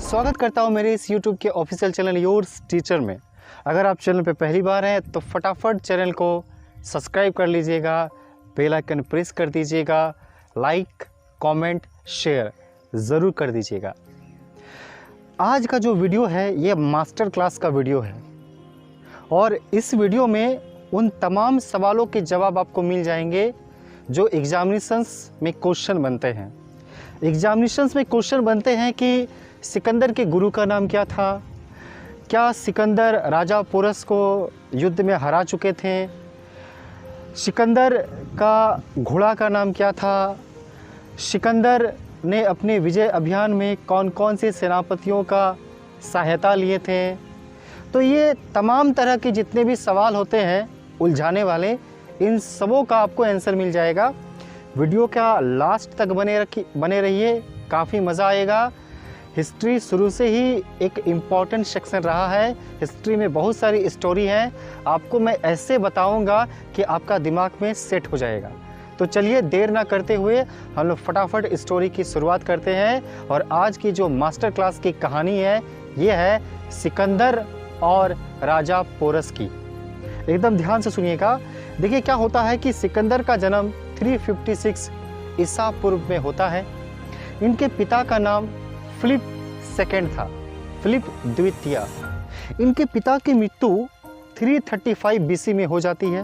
स्वागत करता हूं मेरे इस YouTube के ऑफिशियल चैनल योर्स टीचर में। अगर आप चैनल पे पहली बार हैं तो फटाफट चैनल को सब्सक्राइब कर लीजिएगा, बेल आइकन प्रेस कर दीजिएगा, लाइक कमेंट शेयर ज़रूर कर दीजिएगा। आज का जो वीडियो है ये मास्टर क्लास का वीडियो है और इस वीडियो में उन तमाम सवालों के जवाब आपको मिल जाएंगे जो एग्जामिनेशंस में क्वेश्चन बनते हैं। एग्जामिनेशंस में क्वेश्चन बनते हैं कि सिकंदर के गुरु का नाम क्या था, क्या सिकंदर राजा पोरस को युद्ध में हरा चुके थे, सिकंदर का घोड़ा का नाम क्या था, सिकंदर ने अपने विजय अभियान में कौन कौन से सेनापतियों का सहायता लिए थे। तो ये तमाम तरह के जितने भी सवाल होते हैं उलझाने वाले, इन सबों का आपको आंसर मिल जाएगा। वीडियो का लास्ट तक बने रहिए, काफ़ी मज़ा आएगा। हिस्ट्री शुरू से ही एक इम्पॉर्टेंट सेक्शन रहा है। हिस्ट्री में बहुत सारी स्टोरी हैं, आपको मैं ऐसे बताऊंगा कि आपका दिमाग में सेट हो जाएगा। तो चलिए देर ना करते हुए हम लोग फटाफट स्टोरी की शुरुआत करते हैं। और आज की जो मास्टर क्लास की कहानी है ये है सिकंदर और राजा पोरस की। एकदम ध्यान से सुनिएगा। देखिए क्या होता है कि सिकंदर का जन्म 356 ईसा पूर्व में होता है। इनके पिता का नाम फिलिप सेकंड था, फिलिप द्वितीय। इनके पिता की मृत्यु 335 बीसी में हो जाती है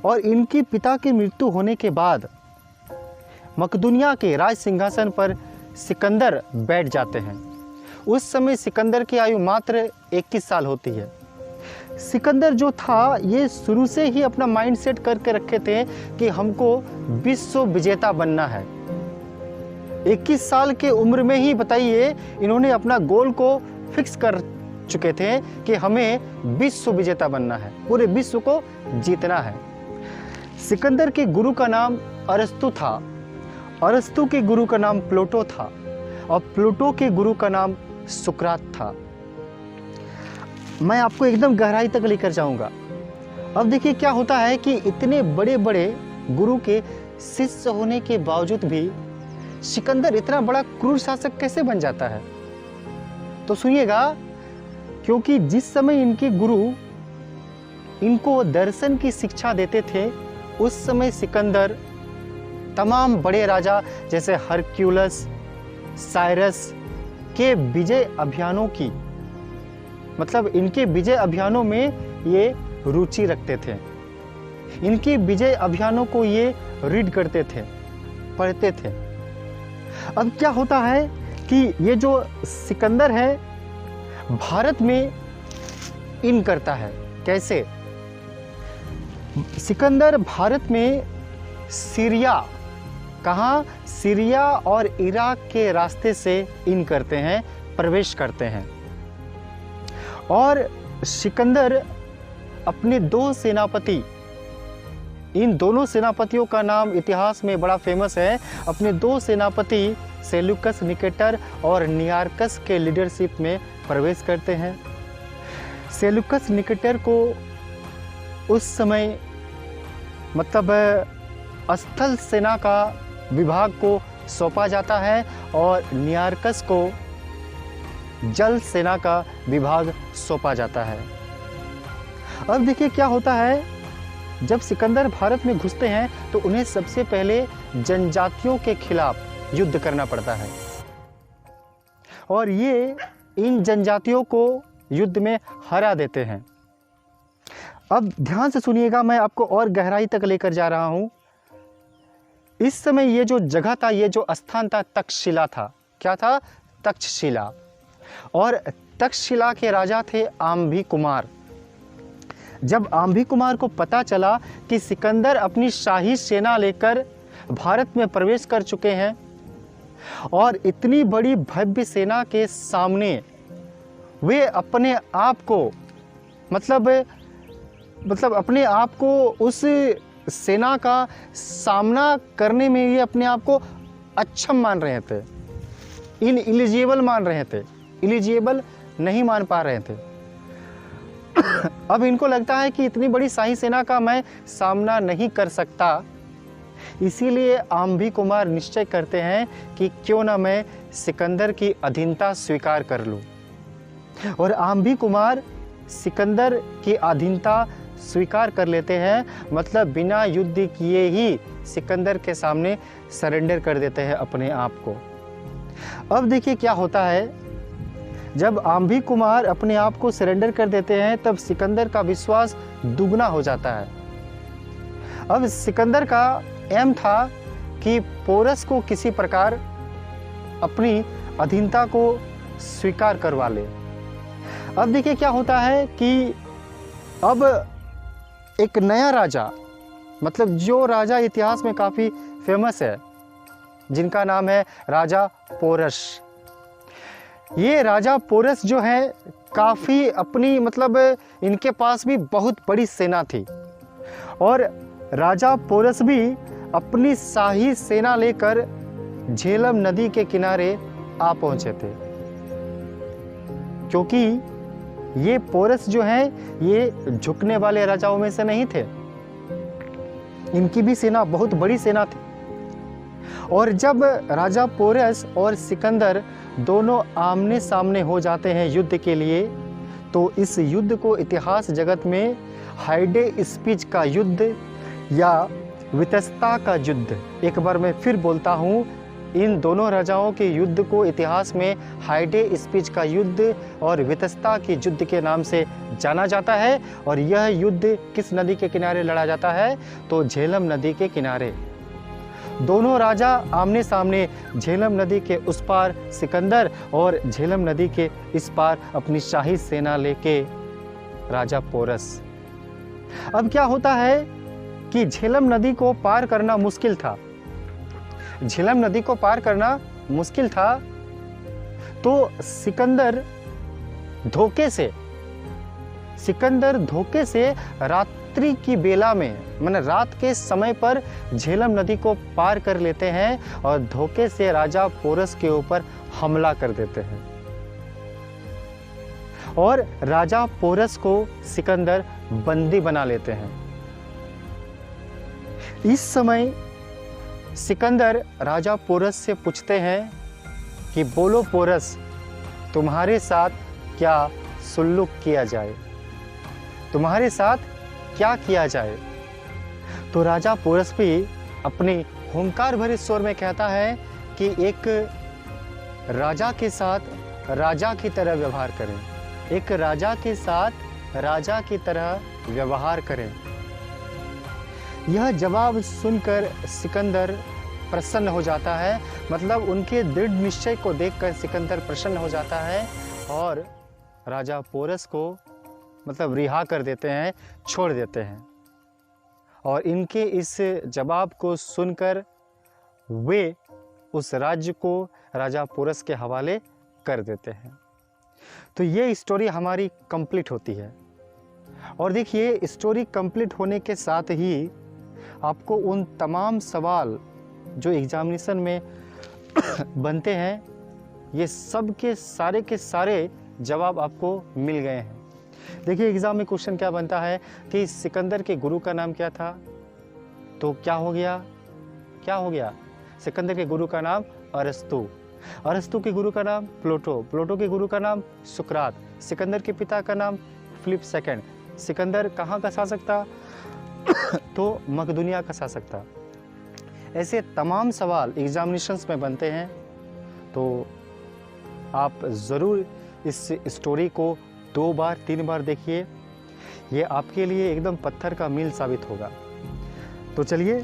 और इनके पिता की मृत्यु होने के बाद मकदूनिया के राज सिंहासन पर सिकंदर बैठ जाते हैं। उस समय सिकंदर की आयु मात्र 21 साल होती है। सिकंदर जो था ये शुरू से ही अपना माइंड सेट करके रखे थे कि हमको विश्व विजेता बनना है। 21 साल के उम्र में ही बताइए इन्होंने अपना गोल को फिक्स कर चुके थे कि हमें विश्व विजेता बनना है, पूरे विश्व को जीतना है। सिकंदर के गुरु का नाम अरस्तु था, अरस्तु के गुरु का नाम प्लूटो था और प्लूटो के गुरु का नाम सुकरात था। मैं आपको एकदम गहराई तक लेकर जाऊंगा। अब देखिए क्या होता है कि इतने बड़े बड़े गुरु के शिष्य होने के बावजूद भी सिकंदर इतना बड़ा क्रूर शासक कैसे बन जाता है। तो सुनिएगा, क्योंकि जिस समय इनके गुरु इनको दर्शन की शिक्षा देते थे उस समय सिकंदर तमाम बड़े राजा जैसे हरक्यूलस, साइरस के विजय अभियानों की, मतलब इनके विजय अभियानों में ये रुचि रखते थे। इनके विजय अभियानों को ये रीड करते थे, पढ़ते थे। अब क्या होता है कि ये जो सिकंदर है भारत में इन करता है। कैसे? सिकंदर भारत में सीरिया, कहाँ? सीरिया और इराक के रास्ते से इन करते हैं, प्रवेश करते हैं। और सिकंदर अपने दो सेनापति, इन दोनों सेनापतियों का नाम इतिहास में बड़ा फेमस है। अपने दो सेनापति सेल्यूकस निकेटर और नियार्कस के लीडरशिप में प्रवेश करते हैं। सेल्यूकस निकेटर को उस समय मतलब स्थल सेना का विभाग को सौंपा जाता है और नियार्कस को जल सेना का विभाग सौंपा जाता है। अब देखिए क्या होता है, जब सिकंदर भारत में घुसते हैं तो उन्हें सबसे पहले जनजातियों के खिलाफ युद्ध करना पड़ता है और ये इन जनजातियों को युद्ध में हरा देते हैं। अब ध्यान से सुनिएगा, मैं आपको और गहराई तक लेकर जा रहा हूं। इस समय ये जो जगह था, ये जो स्थान था, तक्षशिला था। क्या था? तक्षशिला। और तक्षशिला के राजा थे आम्भी कुमार। जब आम्भी कुमार को पता चला कि सिकंदर अपनी शाही सेना लेकर भारत में प्रवेश कर चुके हैं और इतनी बड़ी भव्य सेना के सामने वे अपने आप को मतलब अपने आप को उस सेना का सामना करने में ये अपने आप को अक्षम मान रहे थे, इनएलिजिबल मान रहे थे, एलिजिबल नहीं मान पा रहे थे। अब इनको लगता है कि इतनी बड़ी शाही सेना का मैं सामना नहीं कर सकता, इसीलिए आम्भी कुमार निश्चय करते हैं कि क्यों ना मैं सिकंदर की अधीनता स्वीकार कर लूं। और आम्भी कुमार सिकंदर की अधीनता स्वीकार कर लेते हैं, मतलब बिना युद्ध किए ही सिकंदर के सामने सरेंडर कर देते हैं अपने आप को। अब देखिए क्या होता है, जब आम्भी कुमार अपने आप को सरेंडर कर देते हैं तब सिकंदर का विश्वास दुगना हो जाता है। अब सिकंदर का एम था कि पोरस को किसी प्रकार अपनी अधीनता को स्वीकार करवा ले। अब देखिए क्या होता है कि अब एक नया राजा, मतलब जो राजा इतिहास में काफ़ी फेमस है, जिनका नाम है राजा पोरस। ये राजा पोरस जो है काफ़ी अपनी, मतलब इनके पास भी बहुत बड़ी सेना थी और राजा पोरस भी अपनी शाही सेना लेकर झेलम नदी के किनारे आ पहुंचे थे, क्योंकि ये पोरस जो है ये झुकने वाले राजाओं में से नहीं थे, इनकी भी सेना बहुत बड़ी सेना थी। और जब राजा पोरस और सिकंदर दोनों आमने सामने हो जाते हैं युद्ध के लिए, तो इस युद्ध को इतिहास जगत में हाइडे स्पीच का युद्ध या वितस्ता का युद्ध, एक बार मैं फिर बोलता हूँ, इन दोनों राजाओं के युद्ध को इतिहास में हाइडे स्पीच का युद्ध और वितस्ता के युद्ध के नाम से जाना जाता है। और यह युद्ध किस नदी के किनारे लड़ा जाता है, तो झेलम नदी के किनारे। दोनों राजा आमने सामने, झेलम नदी के उस पार सिकंदर और झेलम नदी के इस पार अपनी शाही सेना लेके राजा पोरस। अब क्या होता है कि झेलम नदी को पार करना मुश्किल था, झेलम नदी को पार करना मुश्किल था, तो सिकंदर धोखे से रात्रि की बेला में, माने रात के समय पर झेलम नदी को पार कर लेते हैं और धोखे से राजा पोरस के ऊपर हमला कर देते हैं और राजा पोरस को सिकंदर बंदी बना लेते हैं। इस समय सिकंदर राजा पोरस से पूछते हैं कि बोलो पोरस, तुम्हारे साथ क्या सुल्लुक किया जाए, तुम्हारे साथ क्या किया जाए। तो राजा पोरस भी अपने हुंकार भरे स्वर में कहता है कि एक राजा के साथ राजा की तरह व्यवहार करें, एक राजा के साथ राजा की तरह व्यवहार करें। यह जवाब सुनकर सिकंदर प्रसन्न हो जाता है, मतलब उनके दृढ़ निश्चय को देखकर सिकंदर प्रसन्न हो जाता है और राजा पोरस को मतलब रिहा कर देते हैं, छोड़ देते हैं। और इनके इस जवाब को सुनकर वे उस राज्य को राजा पोरस के हवाले कर देते हैं। तो ये स्टोरी हमारी कंप्लीट होती है। और देखिए, स्टोरी कंप्लीट होने के साथ ही आपको उन तमाम सवाल जो एग्जामिनेशन में बनते हैं, ये सब के सारे जवाब आपको मिल गए हैं। देखिए, एग्ज़ाम में क्वेश्चन क्या बनता है कि सिकंदर के गुरु का नाम क्या था, तो क्या हो गया, सिकंदर के गुरु का नाम अरस्तु के गुरु का नाम प्लूटो के गुरु का नाम सुकरात, सिकंदर के पिता का नाम फिलिप सेकंड, सिकंदर कहाँ का शासक था तो मकदूनिया का शासक था। ऐसे तमाम सवाल एग्जामिनेशंस में बनते हैं, तो आप ज़रूर इस स्टोरी को 2 बार 3 बार देखिए, ये आपके लिए एकदम पत्थर का मील साबित होगा। तो चलिए,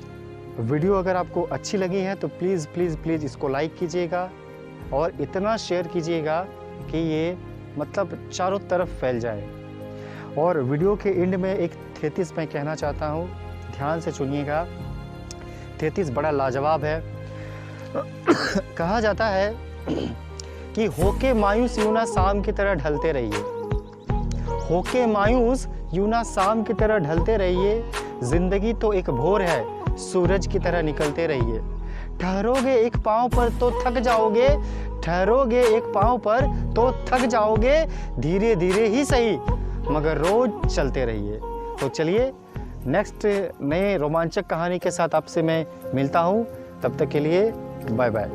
वीडियो अगर आपको अच्छी लगी है तो प्लीज़ इसको लाइक कीजिएगा और इतना शेयर कीजिएगा कि ये मतलब चारों तरफ फैल जाए। और वीडियो के एंड में एक थेसिस मैं कहना चाहता हूँ, ध्यान से सुनिएगा। थेसिस बड़ा लाजवाब है। कहा जाता है कि होके मायूस यूं ना शाम की तरह ढलते रहिए, होके मायूस यूं ना शाम की तरह ढलते रहिए, जिंदगी तो एक भोर है, सूरज की तरह निकलते रहिए। ठहरोगे एक पाँव पर तो थक जाओगे, ठहरोगे एक पाँव पर तो थक जाओगे, धीरे धीरे ही सही मगर रोज चलते रहिए। तो चलिए नेक्स्ट नए रोमांचक कहानी के साथ आपसे मैं मिलता हूँ, तब तक के लिए बाय बाय।